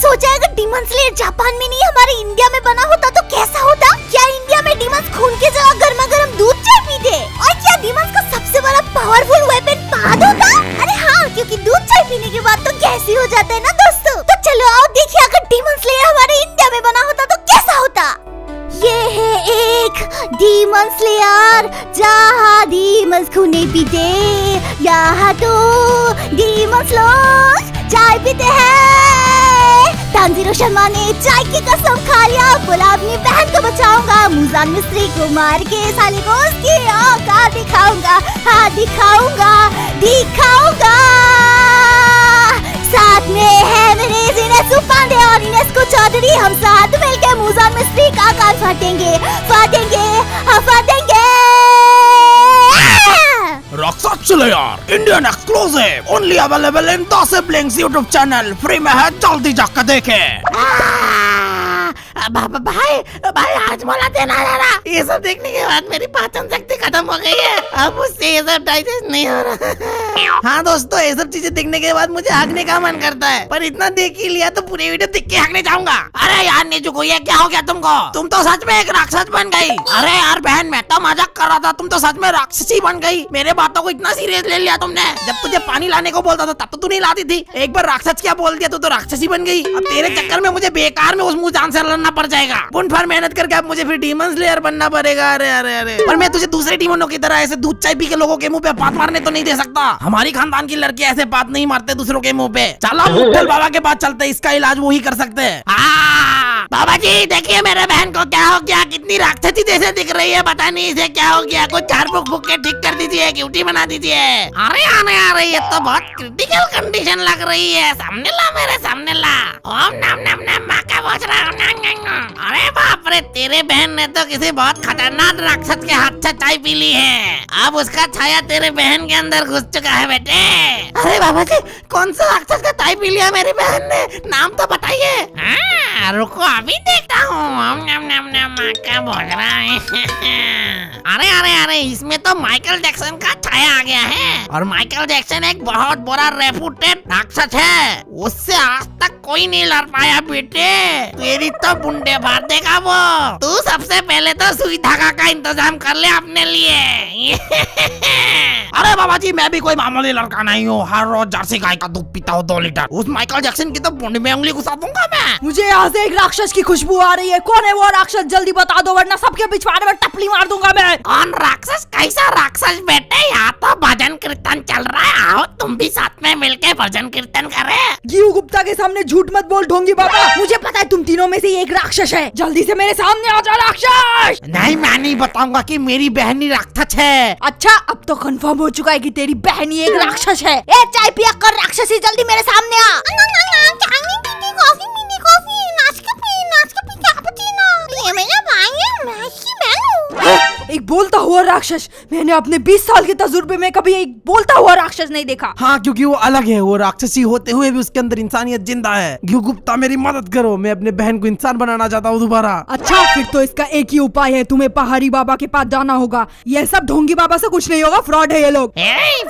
सोचा अगर demon slayer Japan में नहीं हमारे इंडिया में बना होता तो कैसा होता? क्या इंडिया में डीमंस खून के जगह गर्मा गर्म दूध चाय पीते? और क्या डीमंस का सबसे बड़ा पावरफुल वेपन पाद होता? अरे हाँ, क्योंकि दूध चाय पीने के बाद तो गैस ही हो जाता है ना दोस्तों। तो चलो आओ देखिए अगर डीमन स्लेयर हमारे इंडिया में बना होता तो कैसा होता। ये है एक डीमन स्लेयर जहाँ डीमंस खून नहीं पीते, यहाँ तो डीमंस लोग चाय पीते हैं। तानजीरो शर्मा ने चाय की कसम खा लिया, बोला अपनी बहन को बचाऊंगा, मुजान मिस्त्री को मार के साले को उसकी औकात दिखाऊंगा। हाँ दिखाऊंगा दिखाऊंगा। साथ में है मेरे इनेस्को पांडे और इनेस्को चौधरी, हम साथ मिलकर मुजान मिस्त्री का कान फाटेंगे फाटेंगे फाटेंगे। Rockstar slayer Indian exclusive only available in the siblings YouTube channel, free में है, जल्दी जाकर देखें। भाई आज मला देना रहा। ये सब देखने के बाद मेरी पाचन शक्ति खत्म हो गई है, अब मुझसे ये सब डाइजेस्ट नहीं हो रहा। हाँ दोस्तों, ये सब चीजें देखने के बाद मुझे हगने का मन करता है, पर इतना देख ही लिया तो पूरी वीडियो देख के हगने जाऊंगा। अरे यार नेजुको, ये क्या हो गया तुमको? तुम तो सच में एक राक्षस बन गई। अरे यार बहन, मैं तो मजाक कर रहा था, तुम तो सच में राक्षसी बन गई। मेरे बातों को इतना सीरियस ले लिया तुमने। जब तुझे पानी लाने को बोलता था तब तो तू नहीं लाती थी, एक बार राक्षस क्या बोल दिया तो राक्षसी बन गई। अब तेरे चक्कर में मुझे बेकार में उस मुंह जान से लड़ना पड़ जाएगा। बुन भर मेहनत करके अब मुझे फिर डीमन स्लेयर बनना पड़ेगा। अरे अरे अरे, पर मैं तुझे दूसरे डीमनों की तरह ऐसे दूध चाय पी के लोगों के मुंह पे बात मारने तो नहीं दे सकता। हमारी खानदान की लड़की ऐसे बात नहीं मारते दूसरों के मुंह पे। चलो मुट्ठल बाबा के पास चलते, इसका इलाज वो ही कर सकते हैं। बाबा जी देखिए मेरे बहन को क्या हो गया, कितनी राक्षसी जैसे दिख रही है, पता नहीं इसे क्या हो गया। कुछ झाड़ फूक फूक के ठीक कर दीजिए, क्यूटी बना दीजिए। अरे अरे ये तो बहुत क्रिटिकल कंडीशन लग रही है। सामने ला मेरे सामने ला। ओम नम नम नम माँ का बोझ रहा। अरे बाप रे, तेरे बहन ने तो किसी बहुत खतरनाक राक्षस के हाथ से चाय पी ली है। अब उसका छाया तेरे बहन के अंदर घुस चुका है बेटे। अरे बाबा जी, कौन सा राक्षस का चाय पी लिया मेरी बहन ने? नाम तो बताइए। रुको अभी देखता हूँ। क्या बोल रहा है? अरे अरे अरे, इसमें तो माइकल जैक्सन का छाया आ गया है। और माइकल जैक्सन एक बहुत बड़ा रेपुटेड राक्षस है, उससे आज तक कोई नहीं लड़ पाया बेटे। तेरी तो बुंडे भार देगा वो। तू सबसे पहले तो सुई धागा का इंतजाम कर ले अपने लिए। अरे बाबा जी, मैं भी कोई मामूली लड़का नहीं हूँ, हर रोज जर्सी गाय का दूध पीता हूँ 2 लीटर। उस माइकल जैक्सन की तो बुंडे में उंगली घुसा दूंगा मैं। मुझे यहाँ से एक राक्षस की खुशबू आ रही है। कौन है वो राक्षस? जल्दी बता दो वरना सबके पिछवाड़े में टपली मार दूंगा मैं। कौन राक्षस? कैसा राक्षस बेटे? यहाँ तो भजन कीर्तन चल रहा है, आओ तुम भी साथ में मिलके भजन कीर्तन करें। जीव गुप्ता के सामने झूठ मत बोल ढोंगी बाबा, मुझे पता है तुम तीनों में से एक राक्षस है। जल्दी से मेरे सामने आ जा राक्षस। नहीं, मैं नहीं बताऊंगा कि मेरी बहन ही राक्षस है। अच्छा, अब तो कंफर्म हो चुका है कि तेरी बहन ही एक राक्षस है। ए चाय पिया कर राक्षसी, जल्दी मेरे सामने आ। एक बोलता हुआ राक्षस, मैंने अपने 20 साल के तजुर्बे में कभी एक बोलता हुआ राक्षस नहीं देखा। हाँ, क्योंकि वो अलग है, वो राक्षसी होते हुए भी उसके अंदर इंसानियत जिंदा है। घी गुप्ता मेरी मदद करो, मैं अपने बहन को इंसान बनाना चाहता हूँ दोबारा। अच्छा, फिर तो इसका एक ही उपाय है, तुम्हें पहाड़ी बाबा के पास जाना होगा। यह सब ढोंगी बाबा से कुछ नहीं होगा, फ्रॉड है ये लोग।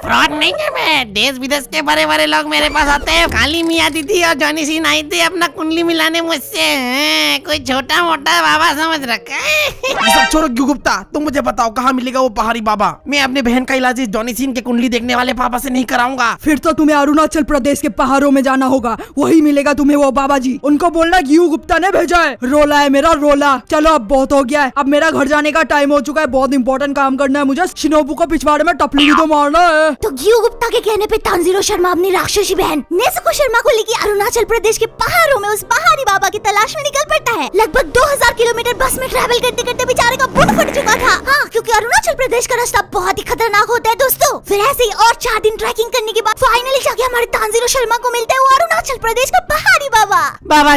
फ्रॉड नहीं है मैं, देश विदेश के बड़े बड़े लोग मेरे पास आते हैं। काली मियाँ दीदी और जॉनी सिंह आई थे अपना कुंडली मिलाने मुझसे। कोई छोटा मोटा बाबा समझ रखा है। छोड़ो घी गुप्ता, तुम मुझे बताओ कहाँ मिलेगा वो पहाड़ी बाबा? मैं अपने बहन का इलाज जॉनी सिंह के कुंडली देखने वाले बाबा से नहीं कराऊंगा। फिर तो तुम्हें अरुणाचल प्रदेश के पहाड़ों में जाना होगा, वही मिलेगा तुम्हें वो बाबा जी। उनको बोलना घी गुप्ता ने भेजा है। रोला है मेरा रोला। चलो अब बहुत हो गया है, अब मेरा घर जाने का टाइम हो चुका है। बहुत इंपॉर्टेंट काम करना है मुझे। शिनोबू को पिछवाड़े में टपली भी तो मारना है। तो घी गुप्ता के कहने पे तानजीरो शर्मा अपनी राक्षसी बहन नेजुको शर्मा को लेकर अरुणाचल प्रदेश के पहाड़ों में उस पहाड़ी बाबा की तलाश में निकल पड़ता है। लगभग 2000 किलोमीटर बस में ट्रैवल करते करते बेचारे का बुट फट चुका था। हाँ, क्योंकि अरुणाचल प्रदेश का रास्ता बहुत ही खतरनाक होता है दोस्तों। फिर ऐसे ही और 4 दिन ट्रैकिंग करने के बाद फाइनली जाके हमारे तानजीरो शर्मा को मिलता है वो अरुणाचल प्रदेश का पहाड़ी बाबा। बाबा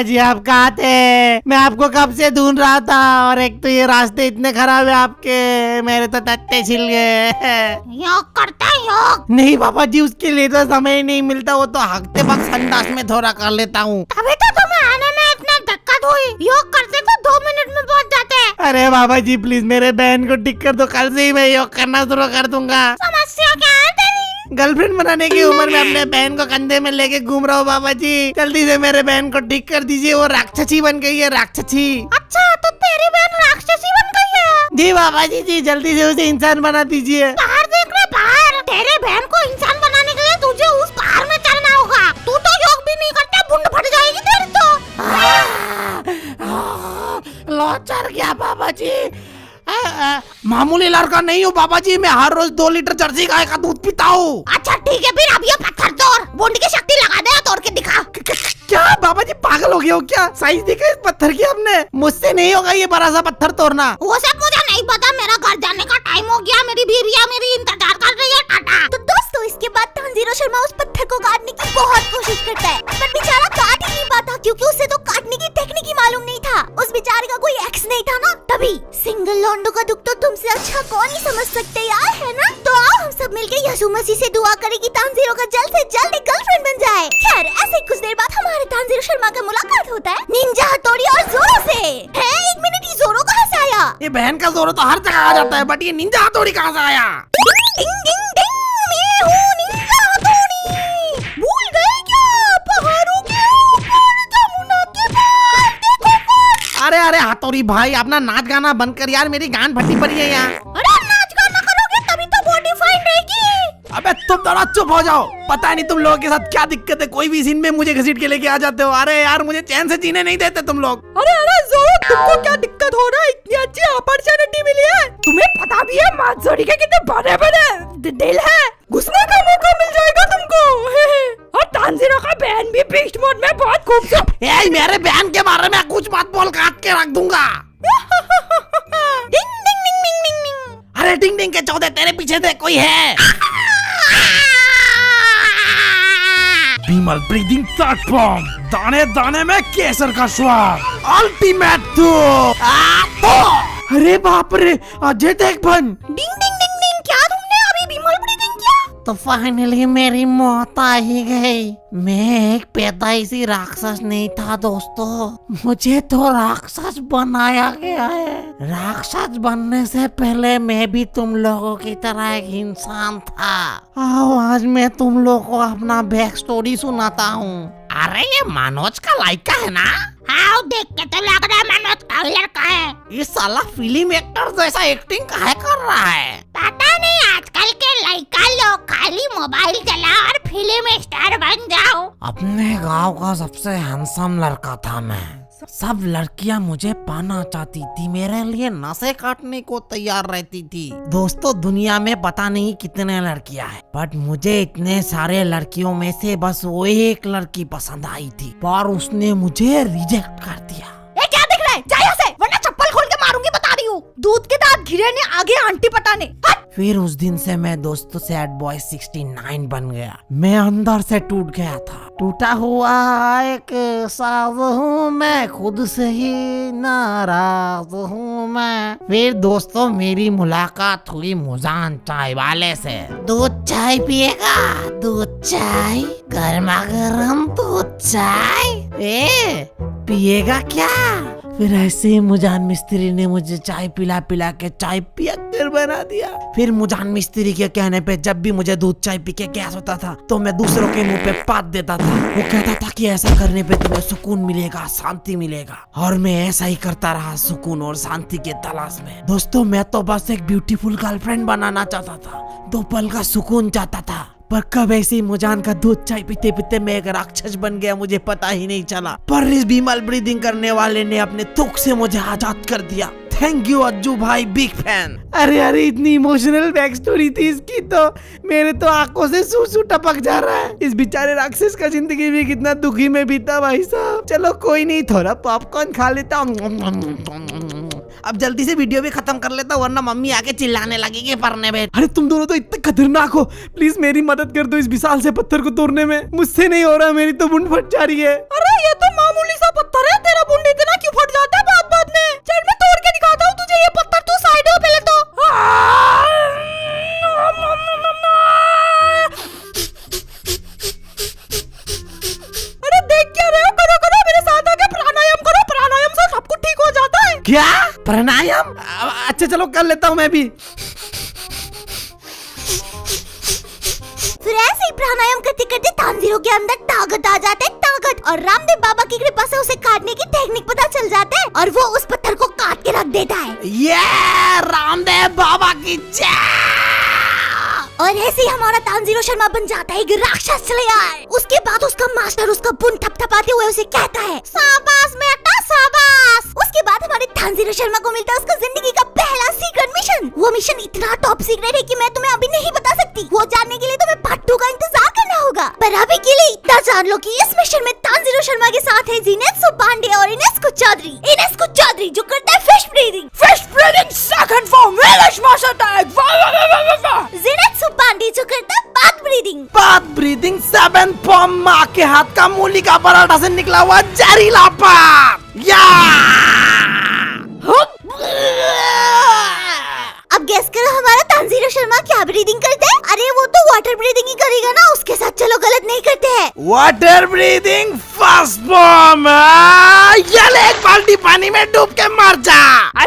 जी आप कहाँ थे? मैं आपको कब से ढूंढ रहा था। और एक तो ये रास्ते इतने खराब है आपके, मेरे तो टट्टे छिल गए। योग करता योग। नहीं बाबा जी, उसके लिए तो समय ही नहीं मिलता, वो तो हकते वक्त संडास में थोड़ा कर लेता हूँ। अबे तो तुम्हें आने में इतना दिक्कत हुई, योग करते तो 2 मिनट में पहुँच जाते। अरे बाबा जी प्लीज मेरे बहन को ठीक कर दो, कल से ही मैं योग करना शुरू कर दूंगा। समस्या क्या है तेरी? गर्लफ्रेंड बनाने की उम्र में अपने बहन को कंधे में लेके घूम रहा हूँ बाबा जी। जल्दी से मेरे बहन को ठीक कर दीजिए, वो राक्षसी बन गई है, राक्षसी। अच्छा तो तेरी बहन राक्षसी बन गई है? जी बाबा जी जल्दी से उसे इंसान बना दीजिए। बाहर देख रहे बाहर, तेरे बहन को इंसान बनाने के लिए तुझे उस पहाड़ में चढ़ना होगा। तू तो योग भी नहीं करता, बुंड फट जाएगी तेरी तो। लौचर गया बाबा जी। मामूली लड़का नहीं हूँ बाबा जी, मैं हर रोज 2 लीटर जर्सी गाय का दूध पीता हूँ। अच्छा ठीक है फिर अब ये पत्थर तोड़, बुंड की शक्ति लगा दे, तोड़ के दिखा। क्या बाबा जी पागल हो गए हो क्या? साइज देखा इस पत्थर की आपने? मुझसे नहीं होगा ये बड़ा सा पत्थर तोड़ना। वो सब मुझे नहीं पता, मेरा घर जाने का टाइम हो गया, मेरी बीरिया मेरी इंतजार कर रही है। टाटा। तो दोस्तों इसके बाद तानजीरो शर्मा उस पत्थर को काटने की बहुत कोशिश करता है, पर बेचारा काट ही नहीं पाता क्योंकि उसे तो काटने की टेक्निक ही मालूम नहीं था। उस बेचारे का कोई एक्स नहीं था ना। तभी सिंगल लौंडो का दुख तो तुमसे अच्छा कौन ही समझ सकते यार, है ना? तो आओ हम सब मिलकर यीशु मसीह से दुआ करें कि तानजीरो का जल्द से जल्द एक गर्लफ्रेंड बन जाए। खैर ऐसे कुछ देर बाद हमारे तानजीरो शर्मा का मुलाकात होता है निंजा हथौड़ी और जोरो से। है 1 मिनट, ये जोरो कहाँ से आया? ये बहन का जोर तो हर जगह आ जाता है, बट ये निंजा हथौड़ी कहाँ से आया? डिंग डिंग डिंग, मैं हूँ निंजा हथौड़ी। भूल गए क्या? पहाड़ों के ऊपर जमुना के पार देखो कौन। अरे हथौड़ी भाई अपना नाच गाना बंद कर यार, मेरी गांड फटी पड़ी है यहाँ। अरे नाच गाना करोगे तभी तो बॉडी फाइन रहेगी। अबे तुम थोड़ा चुप हो जाओ, पता नहीं तुम लोगों के साथ क्या दिक्कत है, कोई भी सीन में मुझे घसीट के लेके आ जाते हो। अरे यार मुझे चैन से जीने नहीं देते तुम लोग। अरे जोरो तुमको क्या दिक्कत हो रहा है? इतनी अच्छी अपॉर्चुनिटी मिली है, तुम्हें पता भी है मांसोड़ी के कितने बड़े बड़े दिल है, घुसने का मौका मिल जाएगा तुमको। और तानजीरो का बहन भी बीस्ट मोड में बहुत खूबसूरत। ए मेरे बहन के बारे में कुछ मत बोल, काट के रख दूंगा। डिंग डिंग डिंग डिंग डिंग डिंग। अरे डिंग डिंग के चौदह तेरे पीछे देख कोई है। विमल ब्रीदिंग प्लेटफॉर्म, दाने दाने में केसर का स्वाद, अल्टीमेट तो। अरे बाप रे अजय देख बन। डिंग डिंग डिंग डिंग, क्या तुमने अभी विमल ब्रीदिंग किया? तो फाइनली मेरी मौत आ ही गई। मैं एक पैदाइशी राक्षस नहीं था दोस्तों, मुझे तो राक्षस बनाया गया है। राक्षस बनने से पहले मैं भी तुम लोगों की तरह एक इंसान था। आओ आज मैं तुम लोगों को अपना बैक स्टोरी सुनाता हूँ। अरे ये मनोज का लाइका है ना? हाँ देख के तो लग रहा है मनोज का लड़का है। ये साला फिल्म एक्टर जैसा एक्टिंग काहे कर रहा है? पता नहीं आजकल के लड़का लोग खाली मोबाइल चला और फिल्म स्टार बन जाओ। अपने गांव का सबसे हैंडसम लड़का था मैं, सब लड़कियां मुझे पाना चाहती थी, मेरे लिए नसें काटने को तैयार रहती थी। दोस्तों दुनिया में पता नहीं कितने लड़कियां हैं, बट मुझे इतने सारे लड़कियों में से बस वो एक लड़की पसंद आई थी, पर उसने मुझे रिजेक्ट कर दिया। ये क्या दिख रहा है? जा यहाँ से, वरना चप्पल खोल के मारूंगी, बता रही हूँ। दूध के दांत घिरे ने आगे आंटी पटाने। हट! फिर उस दिन से मैं दोस्तों सैड बॉय 69 बन गया। मैं अंदर से टूट गया था, टूटा हुआ एक साज हूँ मैं, खुद से ही नाराज हूँ मैं। फिर दोस्तों मेरी मुलाकात हुई मुजान चाय वाले से। दूध चाय पिएगा? दूध चाय, गर्मा गर्म दूध चाय। ए पिएगा क्या? फिर ऐसे ही मुजान मिस्त्री ने मुझे चाय पिला पिला के चाय पियक्कर बना दिया। फिर मुजान मिस्त्री के कहने पे जब भी मुझे दूध चाय पी के गैस होता था तो मैं दूसरों के मुंह पे पात देता था। वो कहता था कि ऐसा करने पे तुम्हें सुकून मिलेगा, शांति मिलेगा, और मैं ऐसा ही करता रहा सुकून और शांति के तलाश में। दोस्तों मैं तो बस एक ब्यूटीफुल गर्लफ्रेंड बनाना चाहता था, 2 पल का सुकून चाहता था, पर कब ऐसे मुजान का दूध चाय पीते पीते मैं एक राक्षस बन गया मुझे पता ही नहीं चला। पर इस विमल ब्रीदिंग करने वाले ने अपने तुक से मुझे आजाद कर दिया। थैंक यू अज्जू भाई, बिग फैन। अरे इतनी इमोशनल बैक स्टोरी थी इसकी, तो मेरे तो आंखों से सूसू टपक जा रहा है। इस बेचारे राक्षस का जिंदगी भी कितना दुखी में बीता भाई साहब। चलो कोई नहीं, थोड़ा पॉपकॉर्न खा लेता हूँ। अब जल्दी से वीडियो भी खत्म कर लेता वरना मम्मी आके चिल्लाने लगेगी पढ़ने में। अरे तुम दोनों तो इतने खतरनाक हो, प्लीज मेरी मदद कर दो इस विशाल से पत्थर को तोड़ने में। मुझसे नहीं हो रहा, मेरी तो मुंड फट जा रही है। अरे ये तो मामूली सा पत्थर है, तेरा मुंड इतना क्यों फट जाता है बात बात में? चल मैं तोड़ के दिखाता हूँ तुझे ये पत्थर, तू साइड हो पहले तो। अरे देख क्या रहे हो? करो करो मेरे साथ आके प्राणायाम करो, प्राणायाम से सब कुछ ठीक हो जाता है। क्या प्राणायाम? अच्छा चलो कर लेता हूँ मैं भी। फिर करते तानजीरो के अंदर ताकत आ जाता है, ताकत। और रामदेव बाबा की कृपा से उसे काटने की टेक्निक पता चल जाता है और वो उस पत्थर को काट के रख देता है। ये रामदेव बाबा की जय। और ऐसे ही हमारा तानजीरो शर्मा बन जाता है एक राक्षस स्लेयर। उसके बाद उसका मास्टर उसका बुन थपथपाते हुए उसे कहता है, शाबाश बेटा शाबाश। उसके बाद हमारे तानजीरो शर्मा को मिलता है उसका जिंदगी का पहला सीक्रेट मिशन। वो मिशन इतना टॉप सीक्रेट है कि मैं तुम्हें अभी नहीं बता सकती। वो जानने के लिए तुम्हें पार्ट 2 का इंतजार करना होगा। पर अभी के लिए इतना जान लो कि इस मिशन में तानजीरो शर्मा के साथ है जिनेत्सु पांडे और इनेस्को चौधरी जो करता है फिश ब्रीदिंग सेकंड फॉर्म वेलश मास्टर टैग। जिनेत्सु पांडे जो करता है बाथ ब्रीदिंग। बात ब्रीदिंग 7 फॉर्म माँ के हाथ का मूली का पराठा से निकला हुआ जहरीला पाप। या अब गेस करो हमारा तानजीरो शर्मा क्या ब्रीदिंग करता है? अरे वो तो वाटर ब्रीदिंग ही करेगा ना, उसके साथ चलो गलत नहीं करते हैं। Water breathing first form. ये ले एक बाल्टी पानी में डूब के मर जा।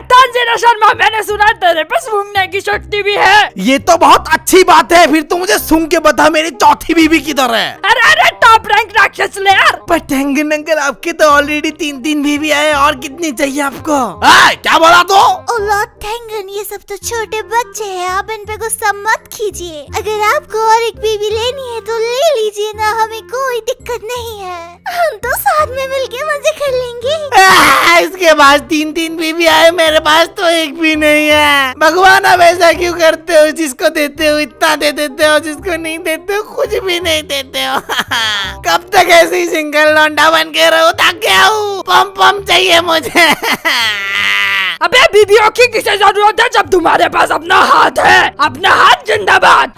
तानजीरो शर्मा, मैंने सुना तेरे पे सूंघने की शक्ति भी है। ये तो बहुत अच्छी बात है। फिर तू मुझे सूंघ के बता मेरी चौथी बीवी किधर है? अरे टॉप रैंक राक्षस स्लेयर। पर टेंगन अंकल आपके तो ऑलरेडी 3 बीवी है, और कितनी चाहिए आपको? क्या बोला तो? ओला टेंगन, ये सब तो छोटे बच्चे हैं, आप इन पे गुस्सा मत कीजिए। अगर आपको और एक बीवी लेनी है तो ले लीजिए ना, हमें कोई दिक्कत नहीं है। हम तो साथ में मिलके मजे कर लेंगे। इसके पास 3 बीवी है, मेरे पास तो एक भी नहीं है। भगवान अब ऐसा क्यों करते हो? जिसको देते हो इतना दे देते हो, जिसको नहीं देते हो कुछ भी नहीं देते हो। कब तक ऐसे ही सिंगल लौंडा बन के रहो? थक गया हूँ, पम चाहिए मुझे। अबे बीबियों की किसे जरूरत है जब तुम्हारे पास अपना हाथ है? अपना हाथ जिंदाबाद।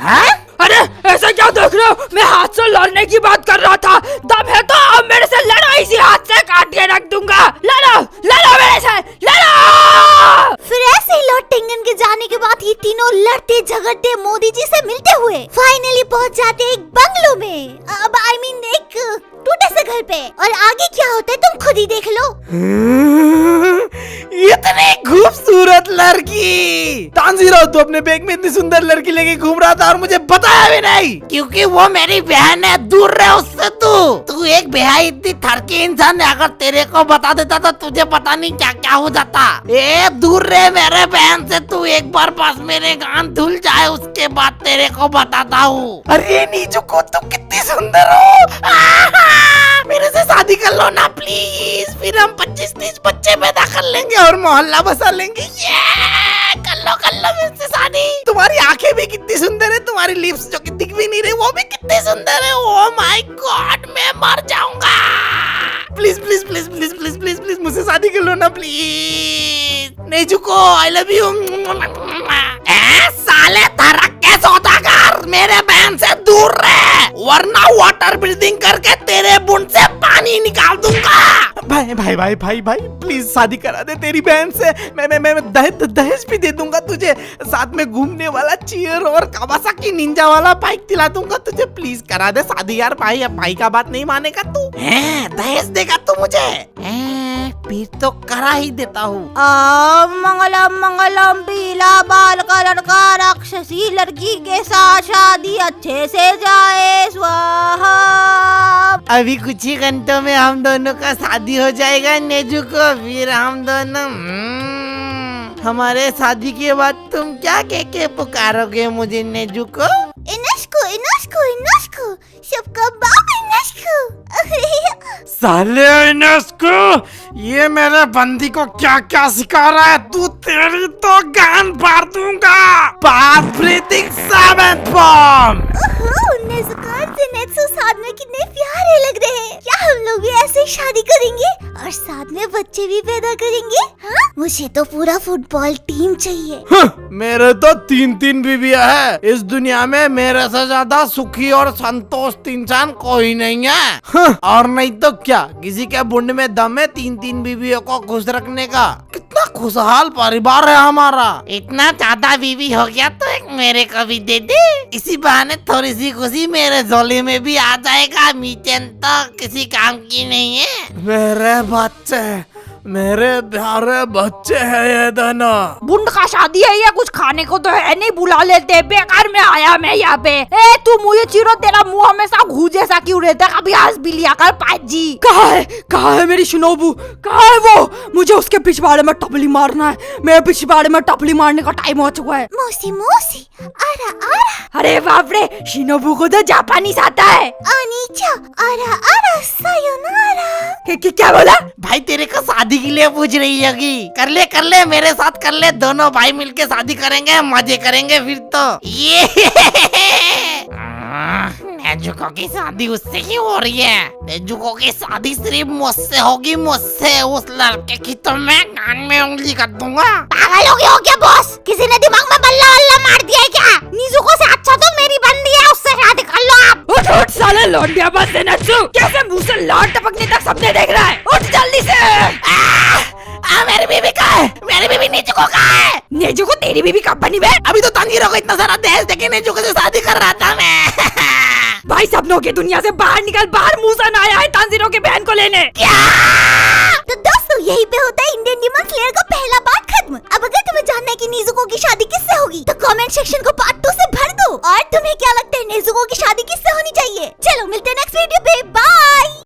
अरे ऐसे क्या देख रहे हो? मैं हाथ से लड़ने की बात कर रहा था। दम है तो अब मेरे से लड़ो, इसी हाथ से काट के रख दूंगा। लड़ो मेरे से, लड़ो। फिर ऐसे ही लॉर्ड टेंगन के जाने के बाद ये तीनों लड़ते झगड़ते मोदी जी से मिलते हुए फाइनली पहुंच जाते एक बंगलो में। अब एक टूटे से घर पे। और आगे क्या होता है तुम खुद ही देख लो। इतनी खूबसूरत लड़की। तानजीरो, तू अपने बैग में इतनी सुंदर लड़की लेके घूम रहा था और मुझे बताया भी नहीं? क्योंकि वो मेरी बहन है, दूर रहे उससे। तू एक बेहाई इतनी थरकी इंसान है, अगर तेरे को बता देता तो तुझे पता नहीं क्या क्या हो जाता। दूर रहे मेरे बहन से। तू एक बार पास मेरे गान धुल जाए, उसके बाद तेरे को बताता हूँ। अरे नीजुको, तुम कितनी सुंदर हो। मेरे से शादी कर लो ना प्लीज, फिर हम 25-30 बच्चे पैदा कर लेंगे और मोहल्ला बसा लेंगे। कर लो मेरे से शादी। तुम्हारी आंखें भी कितनी सुंदर है, तुम्हारी लिप्स जो कि दिख भी नहीं रही वो भी कितनी सुंदर है। ओह माय गॉड, मैं मर जाऊंगा। Please please please please please please please मुझसे शादी कर लो ना प्लीज। नहीं झुको, आई लव यू। साले धड़क के सौदागर, मेरे बहन से दूर रहे, वरना वाटर ब्रीदिंग करके तेरे बुन से पानी निकाल दूंगा। भाई प्लीज शादी करा दे तेरी बहन से। मैं दहेज भी दे दूंगा तुझे, साथ में घूमने वाला चेयर और कावासाकी निंजा वाला बाइक दिला दूंगा तुझे। प्लीज करा दे शादी यार। भाई, अब भाई का बात नहीं मानेगा तू? दहेज देगा तू मुझे? फिर तो करा ही देता हूँ। मंगलम मंगलम, पीला बाल का लड़का राक्षसी लड़की के साथ शादी अच्छे से जाए, स्वाहा। अभी कुछ ही घंटों में हम दोनों का शादी हो जाएगा नेजुको। फिर हम दोनों हमारे शादी के बाद तुम क्या कह के पुकारोगे मुझे नेजुको? इनस्को इनस्को इनस्को, सबका बाप इनस्को। साले इनस्को, ये मेरे बंदी को क्या क्या सिखा रहा है तू? तेरी तो गान फाड़ दूंगा। बात ब्रीथिंग 7 फॉर्म। साथ में कितने प्यारे लग रहे हैं। क्या हम लोग भी ऐसे ही शादी करेंगे और साथ में बच्चे भी पैदा करेंगे? हाँ? मुझे तो पूरा फुटबॉल टीम चाहिए। मेरे तो 3 बीवियां है। इस दुनिया में मेरे से ज्यादा सुखी और संतुष्ट इंसान कोई नहीं है। और नहीं तो क्या, किसी के बुंड में दम है 3 बीवियों को खुश रखने का। कितना खुशहाल परिवार है हमारा। इतना ज्यादा बीवी हो गया तो एक मेरे को भी दे दे। इसी बहाने थोड़ी सी खुशी मेरे झोले में भी आ जाएगा। मीचन तो किसी काम की नहीं है। मेरे बच्चे मेरे प्यारे बच्चे हैं ये दोनों। बुंड का शादी है या कुछ खाने को तो है नहीं, बुला लेते। बेकार में आया मैं यहाँ पे। ए तू मुझे चिरो, तेरा मुंह हमेशा घू जैसा क्यों रहता है? कभी हंस भी लिया कर पाजी। कहाँ है मेरी शिनोबू? कहाँ है वो? मुझे उसके पिछवाड़े में टपली मारना है। मेरे पिछवाड़े में टपली मारने का टाइम हो चुका है। मोसी मोसी आरा आरा अरे बाप रे, शिनोबू को तो जापानीज आता है। अनीचा आरा आरा सायोनारा। क्या बोला? भाई तेरे को शादी के लिए पूछ रही होगी। कर ले मेरे साथ कर ले, दोनों भाई मिलके शादी करेंगे, मजे करेंगे फिर तो। ये नेजुको की शादी उससे ही हो रही है। नेजुको की शादी सिर्फ मुझसे होगी, मुझसे। उस लड़के की तो मैं कान में उंगली कर दूंगा। पागल हो गए हो क्या बॉस? किसी ने दिमाग में बल्ला वल्ला मार दिया है क्या? निजुको से अच्छा तो मेरी बंदी है, उससे शादी कर लो आप। उठ साले लौंडिया बस से नच्चू। कैसे मुंह से लार टपकने तक सबने देख रहा है। उठ जल्दी से। मेरी बीबी कहाँ है? मेरी बीबी नेजुको कहाँ है? नेजुको तेरी बीबी कब बनी बे? अभी तो तंजीरों को इतना सारा दहेज देके नेजुको से शादी कर रहा था मैं। भाई सपनों की दुनिया से बाहर निकल, बाहर मूसन आया है तांजीरों के बहन को लेने। तो दोस्तों यही पे होता है इंडियन डिमन स्लेयर का पहला पार्ट खत्म। अब अगर तुम्हें जानना है कि नेजुको की शादी किससे होगी तो कमेंट सेक्शन को पार्ट 2 से भर दो। और तुम्हें क्या लगता है नेजुको की शादी किससे होनी चाहिए? चलो मिलते हैं नेक्स्ट वीडियो पे। बाय।